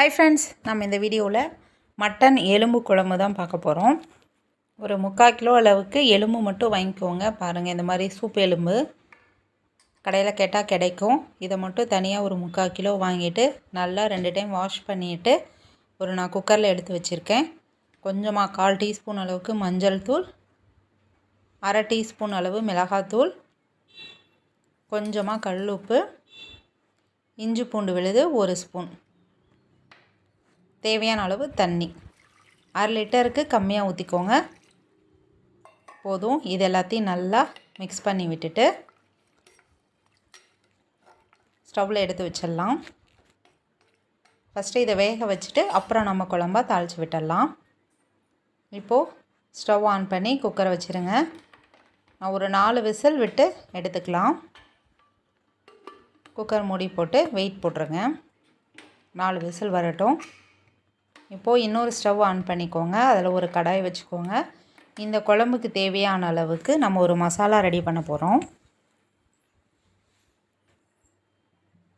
Hi friends, நம்ம இந்த வீடியோவில் மட்டன் எலும்பு குழம்பு தான் பார்க்க போகிறோம். ஒரு 3/4 கிலோ அளவுக்கு எலும்பு மட்டும் வாங்கிக்கோங்க. பாருங்கள், இந்த மாதிரி சூப் எலும்பு கடையில் கேட்டால் கிடைக்கும். இதை மட்டும் தனியாக ஒரு 3/4 கிலோ வாங்கிட்டு நல்லா 2 டைம் வாஷ் பண்ணிவிட்டு நான் குக்கரில் எடுத்து வச்சுருக்கேன். கொஞ்சமாக 1/4 டீஸ்பூன் அளவுக்கு மஞ்சள் தூள், 1/2 டீஸ்பூன் அளவு மிளகாத்தூள், கொஞ்சமாக கல் உப்பு, இஞ்சி பூண்டு விழுது 1 ஸ்பூன், தேவையான அளவு தண்ணி. 1/2 லிட்டருக்கு கம்மியாக ஊற்றிக்கோங்க போதும். இது எல்லாத்தையும் நல்லா மிக்ஸ் பண்ணி விட்டுட்டு ஸ்டவ்வில் எடுத்து வச்சிடலாம். ஃபஸ்ட்டு இதை வேக வச்சுட்டு அப்புறம் நம்ம குழம்பா தாளித்து விட்டுடலாம். இப்போது ஸ்டவ் ஆன் பண்ணி குக்கரை வச்சுருங்க. நான் ஒரு 4 விசில் விட்டு எடுத்துக்கலாம். குக்கர் மூடி போட்டு வெயிட் போட்டுருங்க. 4 விசில் வரட்டும். இப்போது இன்னொரு ஸ்டவ் ஆன் பண்ணிக்கோங்க. அதில் ஒரு கடாய் வச்சுக்கோங்க. இந்த குழம்புக்கு தேவையான அளவுக்கு நம்ம ஒரு மசாலா ரெடி பண்ண போகிறோம்.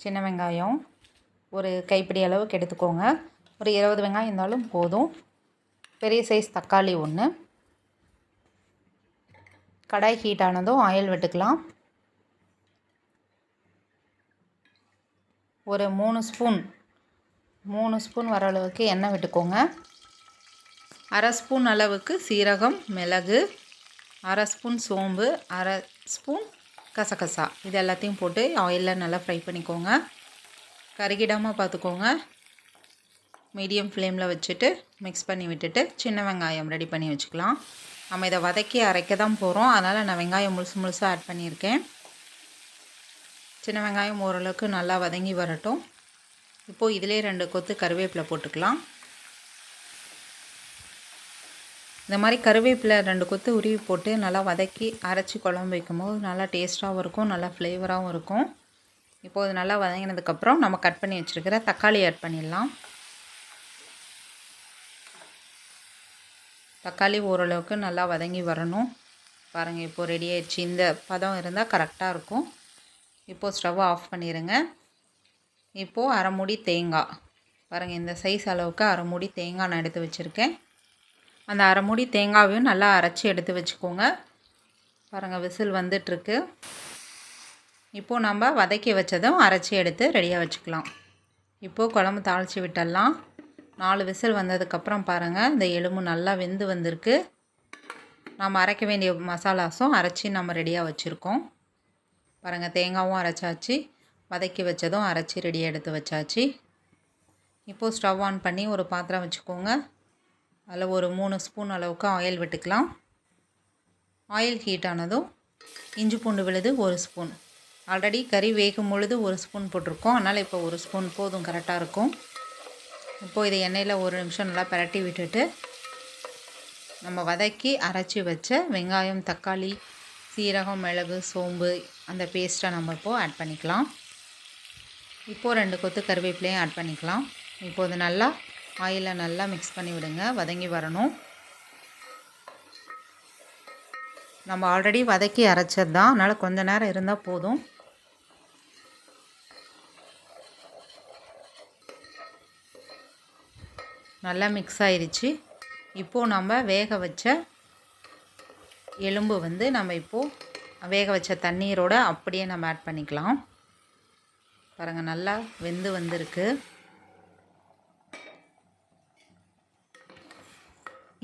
சின்ன வெங்காயம் ஒரு கைப்பிடி அளவுக்கு எடுத்துக்கோங்க. ஒரு 20 வெங்காயம் இருந்தாலும் போதும். பெரிய சைஸ் தக்காளி 1. கடாய் ஹீட் ஆனதும் ஆயில் விட்டுக்கலாம். ஒரு 3 ஸ்பூன் வர அளவுக்கு எண்ணெய் விட்டுக்கோங்க. 1/2 ஸ்பூன் அளவுக்கு சீரகம், மிளகு, 1/2 ஸ்பூன் சோம்பு, 1/2 ஸ்பூன் கசகசா, இது எல்லாத்தையும் போட்டு ஆயிலில் நல்லா ஃப்ரை பண்ணிக்கோங்க. கருகிடாமல் பார்த்துக்கோங்க. மீடியம் ஃப்ளேமில் வச்சுட்டு மிக்ஸ் பண்ணி விட்டுட்டு சின்ன வெங்காயம் ரெடி பண்ணி வச்சுக்கலாம். நம்ம இதை வதக்கி அரைக்க தான் போகிறோம். அதனால் நான் வெங்காயம் முழுசாக ஆட் பண்ணியிருக்கேன். சின்ன வெங்காயம் ஓரளவுக்கு நல்லா வதங்கி வரட்டும். இப்போது இதிலே 2 கொத்து கருவேப்பிலை போட்டுக்கலாம். இந்த மாதிரி கருவேப்பிலை 2 கொத்து உருவி போட்டு நல்லா வதக்கி அரைச்சி குழம்பு வைக்கும்போது நல்லா டேஸ்ட்டாகவும் இருக்கும், நல்லா ஃப்ளேவராகவும் இருக்கும். இப்போது இது நல்லா வதங்கினதுக்கப்புறம் நம்ம கட் பண்ணி வச்சுருக்கிற தக்காளி ஆட் பண்ணிடலாம். தக்காளி ஓரளவுக்கு நல்லா வதங்கி வரணும். பாருங்கள், இப்போது ரெடி ஆயிடுச்சு. இந்த பதம் இருந்தால் கரெக்டாக இருக்கும். இப்போது ஸ்டவ்வை ஆஃப் பண்ணிடுங்க. இப்போது 1/2 மூடி தேங்காய், பாருங்கள் இந்த சைஸ் அளவுக்கு 1/2 மூடி தேங்காய் நான் எடுத்து வச்சுருக்கேன். அந்த 1/2 மூடி தேங்காயும் நல்லா அரைச்சி எடுத்து வச்சுக்கோங்க. பாருங்கள், விசில் வந்துட்டுருக்கு. இப்போது நம்ம வதக்கி வச்சதும் அரைச்சி எடுத்து ரெடியாக வச்சுக்கலாம். இப்போது குழம்பு தாளித்து விட்டுடலாம். 4 விசில் வந்ததுக்கப்புறம் பாருங்கள், இந்த எலும்பு நல்லா வெந்து வந்திருக்கு. நம்ம அரைக்க வேண்டிய மசாலாஸும் அரைச்சி நம்ம ரெடியாக வச்சுருக்கோம். பாருங்கள், தேங்காயும் அரைச்சாச்சு, வதக்கி வச்சதும் அரைச்சி ரெடியாக எடுத்து வச்சாச்சு. இப்போது ஸ்டவ் ஆன் பண்ணி ஒரு பாத்திரம் வச்சுக்கோங்க. அதில் ஒரு 3 ஸ்பூன் அளவுக்கு ஆயில் விட்டுக்கலாம். ஆயில் ஹீட் ஆனதும் இஞ்சி பூண்டு விழுது 1 ஸ்பூன். ஆல்ரெடி கறி வேகும் பொழுது 1 ஸ்பூன் போட்டிருக்கோம். அதனால் இப்போ 1 ஸ்பூன் போதும், கரெக்டாக இருக்கும். இப்போது இதை எண்ணெயில் 1 நிமிஷம் நல்லா பரட்டி விட்டுட்டு நம்ம வதக்கி அரைச்சி வச்ச வெங்காயம், தக்காளி, சீரகம், மிளகு, சோம்பு அந்த பேஸ்ட்டை நம்ம இப்போது ஆட் பண்ணிக்கலாம். இப்போது 2 கொத்து கருவேப்பிலையும் ஆட் பண்ணிக்கலாம். இப்போது நல்லா ஆயிலில் நல்லா மிக்ஸ் பண்ணி விடுங்க, வதங்கி வரணும். நம்ம ஆல்ரெடி வதக்கி அரைச்சது தான், அதனால் கொஞ்ச நேரம் இருந்தால் போதும். நல்லா மிக்ஸ் ஆயிடுச்சு. இப்போது நம்ம வேக வச்ச எலும்பு நம்ம இப்போது வேக வச்ச தண்ணீரோடு அப்படியே நம்ம ஆட் பண்ணிக்கலாம். பாருங்கள், நல்லா வெந்து வந்திருக்கு.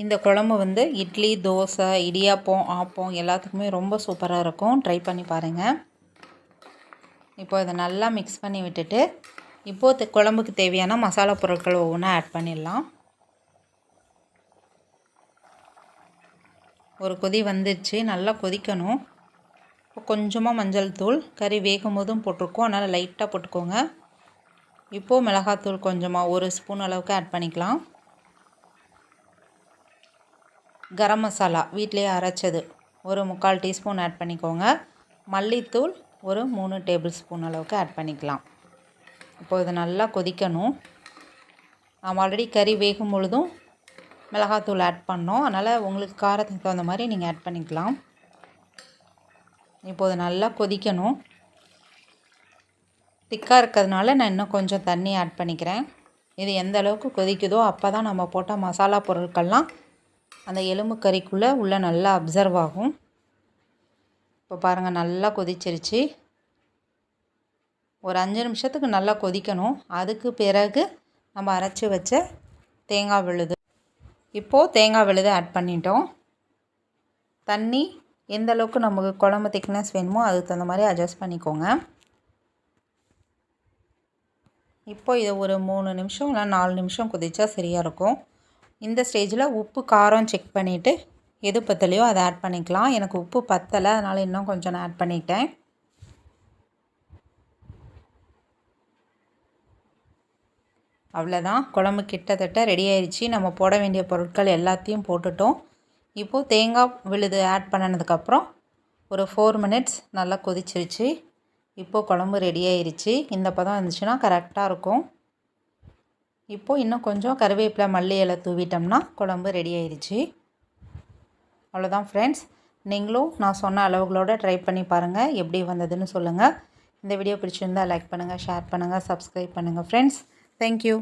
இந்த குழம்பு இட்லி, தோசை, இடியாப்பம், ஆப்பம் எல்லாத்துக்குமே ரொம்ப சூப்பராக இருக்கும். ட்ரை பண்ணி பாருங்கள். இப்போ இதை நல்லா மிக்ஸ் பண்ணி விட்டுட்டு இப்போது குழம்புக்கு தேவையான மசாலா பொருட்கள் ஒவ்வொன்றா ஆட் பண்ணிடலாம். ஒரு கொதி வந்துடுச்சு, நல்லா கொதிக்கணும். இப்போ கொஞ்சமாக மஞ்சள் தூள், கறி வேகும் போதும் போட்டிருக்கோம், அதனால் லைட்டாக போட்டுக்கோங்க. இப்போது மிளகாத்தூள் கொஞ்சமாக 1 ஸ்பூன் அளவுக்கு ஆட் பண்ணிக்கலாம். கரம் மசாலா வீட்டிலேயே அரைச்சது ஒரு 3/4 டீஸ்பூன் ஆட் பண்ணிக்கோங்க. மல்லித்தூள் ஒரு 3 டேபிள் ஸ்பூன் அளவுக்கு ஆட் பண்ணிக்கலாம். இப்போது இது நல்லா கொதிக்கணும். நாம் ஆல்ரெடி கறி வேகும் பொழுதும் மிளகாத்தூள் ஆட் பண்ணோம், அதனால் உங்களுக்கு காரத்துக்கு தகுந்த மாதிரி நீங்கள் ஆட் பண்ணிக்கலாம். இப்போது நல்லா கொதிக்கணும். திக்காக இருக்கிறதுனால நான் இன்னும் கொஞ்சம் தண்ணி ஆட் பண்ணிக்கிறேன். இது எந்த அளவுக்கு கொதிக்குதோ அப்போ தான் நம்ம போட்ட மசாலா பொருட்கள்லாம் அந்த எலும்பு கறிக்குள்ளே உள்ளே நல்லா அப்சர்வ் ஆகும். இப்போ பாருங்கள் நல்லா கொதிச்சிருச்சு. ஒரு 5 நிமிஷத்துக்கு நல்லா கொதிக்கணும். அதுக்கு பிறகு நம்ம அரைச்சி வச்ச தேங்காய் விழுது, இப்போது தேங்காய் விழுது ஆட் பண்ணிட்டோம். தண்ணி எந்த அளவுக்கு நமக்கு குழம்பு திக்னஸ் வேணுமோ அதுக்கு தகுந்த மாதிரி அட்ஜஸ்ட் பண்ணிக்கோங்க. இப்போ இதை ஒரு 3 நிமிஷம் இல்லை 4 நிமிஷம் கொதிச்சா சரியாக இருக்கும். இந்த ஸ்டேஜில் உப்பு காரம் செக் பண்ணிவிட்டு எது பத்தலையோ அதை ஆட் பண்ணிக்கலாம். எனக்கு உப்பு பத்தலை, அதனால் இன்னும் கொஞ்சம் நான் ஆட் பண்ணிட்டேன். அவ்வளோதான், குழம்பு கிட்டத்தட்ட ரெடி ஆயிடுச்சு. நம்ம போட வேண்டிய பொருட்கள் எல்லாத்தையும் போட்டுட்டோம். இப்போது தேங்காய் விழுது ஆட் பண்ணினதுக்கப்புறம் ஒரு 4 மினிட்ஸ் நல்லா கொதிச்சிருச்சு. இப்போது குழம்பு ரெடி ஆயிடுச்சு. இந்த பதம் இருந்துச்சுன்னா கரெக்டாக இருக்கும். இப்போது இன்னும் கொஞ்சம் கருவேப்பிலை மல்லி இலை தூவிட்டோம்னா குழம்பு ரெடி ஆயிடுச்சு. அவ்வளோதான் ஃப்ரெண்ட்ஸ், நீங்களும் நான் சொன்ன அளவுகளோடு ட்ரை பண்ணி பாருங்கள், எப்படி வந்ததுன்னு சொல்லுங்கள். இந்த வீடியோ பிடிச்சிருந்தால் லைக் பண்ணுங்கள், ஷேர் பண்ணுங்கள், சப்ஸ்கிரைப் பண்ணுங்கள் ஃப்ரெண்ட்ஸ். தேங்க்யூ.